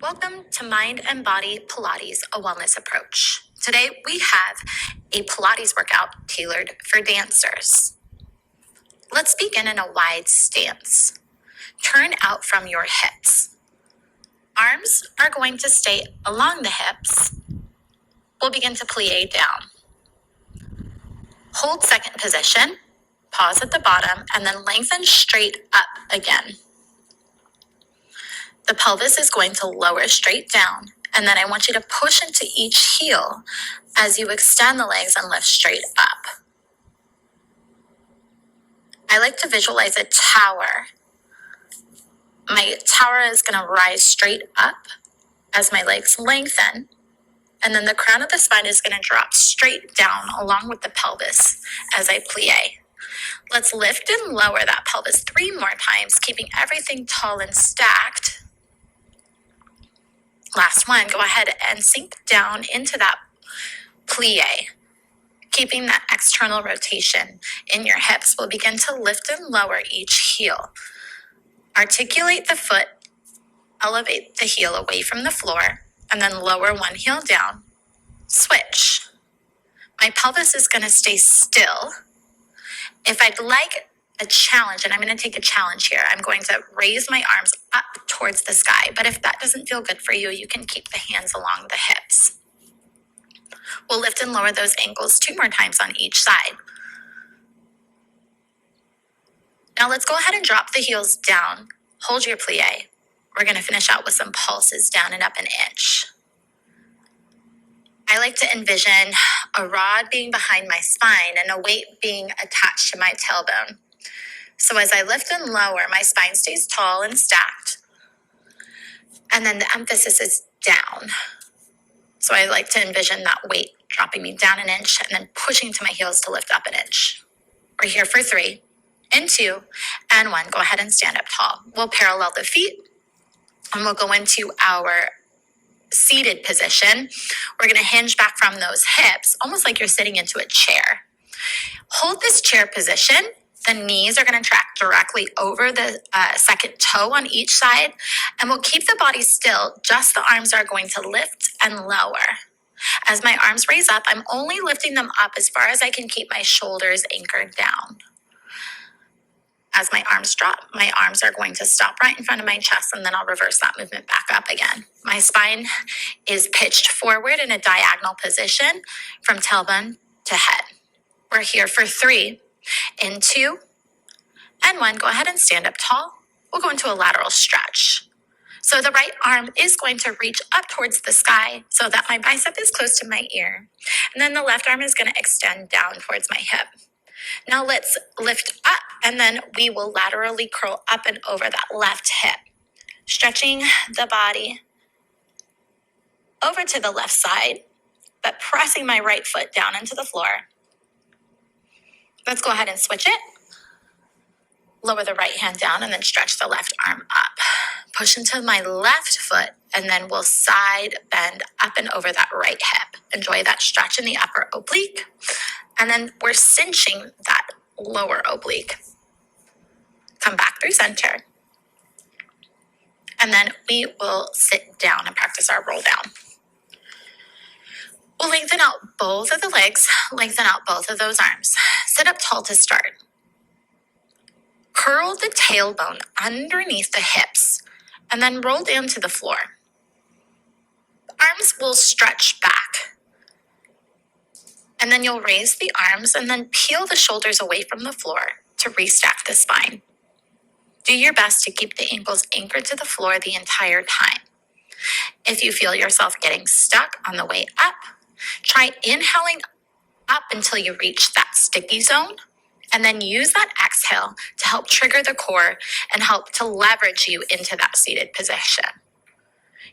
Welcome to Mind and Body Pilates, a wellness approach. Today we have a Pilates workout tailored for dancers. Let's begin in a wide stance. Turn out from your hips. Arms are going to stay along the hips. We'll begin to plie down. Hold second position, pause at the bottom, and then lengthen straight up again. The pelvis is going to lower straight down, and then I want you to push into each heel as you extend the legs and lift straight up. I like to visualize a tower. My tower is going to rise straight up as my legs lengthen, and then the crown of the spine is going to drop straight down along with the pelvis as I plie. Let's lift and lower that pelvis 3 more times, keeping everything tall and stacked. Last one, go ahead and sink down into that plie. Keeping that external rotation in your hips, we'll begin to lift and lower each heel. Articulate the foot, elevate the heel away from the floor, and then lower one heel down. Switch. My pelvis is going to stay still. If I'd like a challenge, and I'm going to take a challenge here, I'm going to raise my arms up towards the sky. But if that doesn't feel good for you, you can keep the hands along the hips. We'll lift and lower those ankles 2 more times on each side. Now let's go ahead and drop the heels down. Hold your plie. We're going to finish out with some pulses down and up an inch. I like to envision a rod being behind my spine and a weight being attached to my tailbone. So as I lift and lower, my spine stays tall and stacked. And then the emphasis is down. So I like to envision that weight dropping me down an inch and then pushing to my heels to lift up an inch. We're here for 3, and 2, and 1. Go ahead and stand up tall. We'll parallel the feet, and we'll go into our seated position. We're going to hinge back from those hips, almost like you're sitting into a chair. Hold this chair position. The knees are going to track directly over the second toe on each side, and we'll keep the body still. Just the arms are going to lift and lower. As my arms raise up, I'm only lifting them up as far as I can keep my shoulders anchored down. As my arms drop, my arms are going to stop right in front of my chest, and then I'll reverse that movement back up again. My spine is pitched forward in a diagonal position from tailbone to head. We're here for 3, and 2, and 1. Go ahead and stand up tall. We'll go into a lateral stretch. So the right arm is going to reach up towards the sky so that my bicep is close to my ear. And then the left arm is going to extend down towards my hip. Now let's lift up, and then we will laterally curl up and over that left hip, stretching the body over to the left side, but pressing my right foot down into the floor. Let's go ahead and switch it. Lower the right hand down and then stretch the left arm up. Push into my left foot, and then we'll side bend up and over that right hip. Enjoy that stretch in the upper oblique. And then we're cinching that lower oblique. Come back through center. And then we will sit down and practice our roll down. We'll lengthen out both of the legs, lengthen out both of those arms. Sit up tall to start. Curl the tailbone underneath the hips and then roll down to the floor. Arms will stretch back. And then you'll raise the arms and then peel the shoulders away from the floor to restack the spine. Do your best to keep the ankles anchored to the floor the entire time. If you feel yourself getting stuck on the way up, try inhaling up until you reach that sticky zone, and then use that exhale to help trigger the core and help to leverage you into that seated position.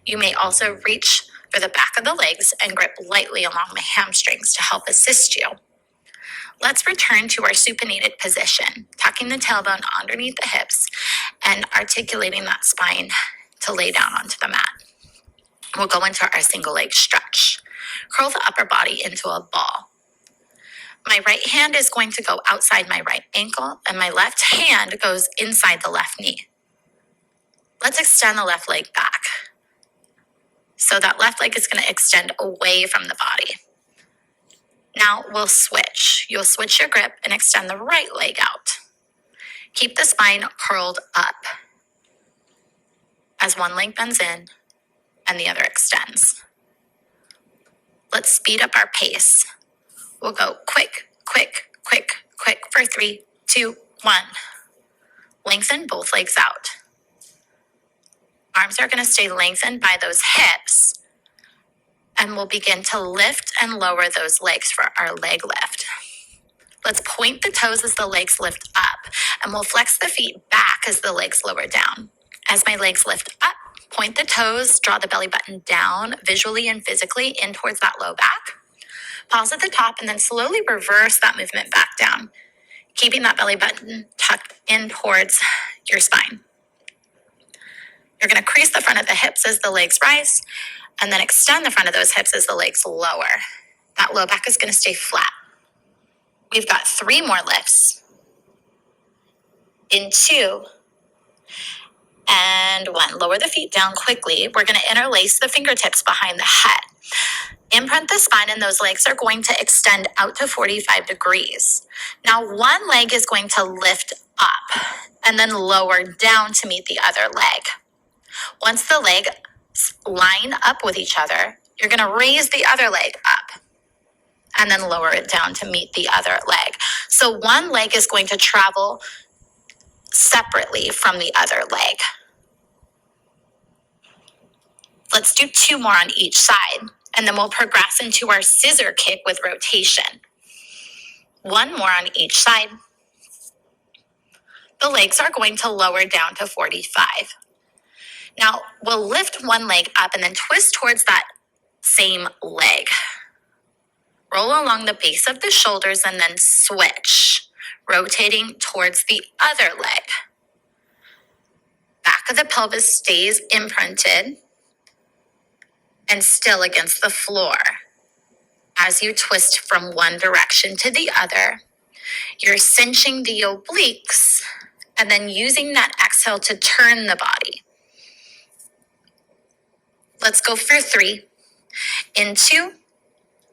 You may also reach for the back of the legs and grip lightly along the hamstrings to help assist you. Let's return to our supinated position, tucking the tailbone underneath the hips and articulating that spine to lay down onto the mat. We'll go into our single leg stretch. Curl the upper body into a ball. My right hand is going to go outside my right ankle, and my left hand goes inside the left knee. Let's extend the left leg back. So that left leg is going to extend away from the body. Now we'll switch. You'll switch your grip and extend the right leg out. Keep the spine curled up as one leg bends in and the other extends. Let's speed up our pace. We'll go quick, quick, quick, quick for 3, 2, 1. Lengthen both legs out. Arms are going to stay lengthened by those hips, and we'll begin to lift and lower those legs for our leg lift. Let's point the toes as the legs lift up, and we'll flex the feet back as the legs lower down. As my legs lift up, point the toes, draw the belly button down visually and physically in towards that low back. Pause at the top and then slowly reverse that movement back down, keeping that belly button tucked in towards your spine. You're going to crease the front of the hips as the legs rise, and then extend the front of those hips as the legs lower. That low back is going to stay flat. We've got 3 more lifts. In 2, and 1. Lower the feet down quickly. We're going to interlace the fingertips behind the head. Imprint the spine, and those legs are going to extend out to 45 degrees. Now, one leg is going to lift up and then lower down to meet the other leg. Once the legs line up with each other, you're going to raise the other leg up and then lower it down to meet the other leg. So one leg is going to travel separately from the other leg. Let's do 2 more on each side, and then we'll progress into our scissor kick with rotation. 1 more on each side. The legs are going to lower down to 45. Now, we'll lift one leg up and then twist towards that same leg. Roll along the base of the shoulders and then switch, rotating towards the other leg. Back of the pelvis stays imprinted and still against the floor. As you twist from one direction to the other, you're cinching the obliques and then using that exhale to turn the body. Let's go for 3. In 2,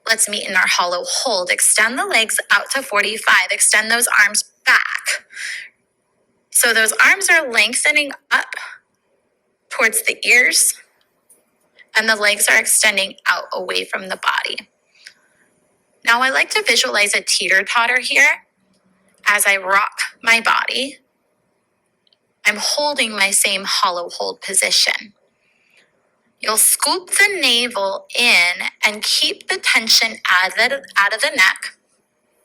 let's meet in our hollow hold. Extend the legs out to 45. Extend those arms back. So those arms are lengthening up towards the ears, and the legs are extending out away from the body. Now I like to visualize a teeter-totter here. As I rock my body, I'm holding my same hollow hold position. You'll scoop the navel in and keep the tension out of the neck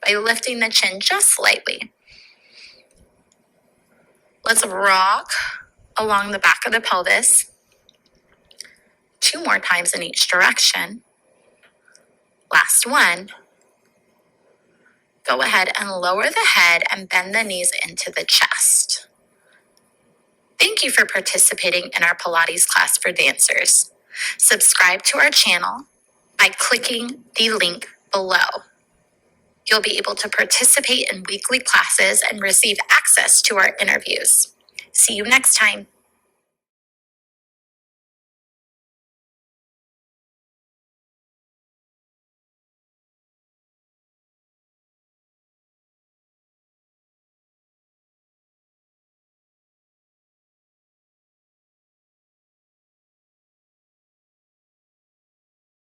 by lifting the chin just slightly. Let's rock along the back of the pelvis 2 more times in each direction. Last one. Go ahead and lower the head and bend the knees into the chest. Thank you for participating in our Pilates class for dancers. Subscribe to our channel by clicking the link below. You'll be able to participate in weekly classes and receive access to our interviews. See you next time.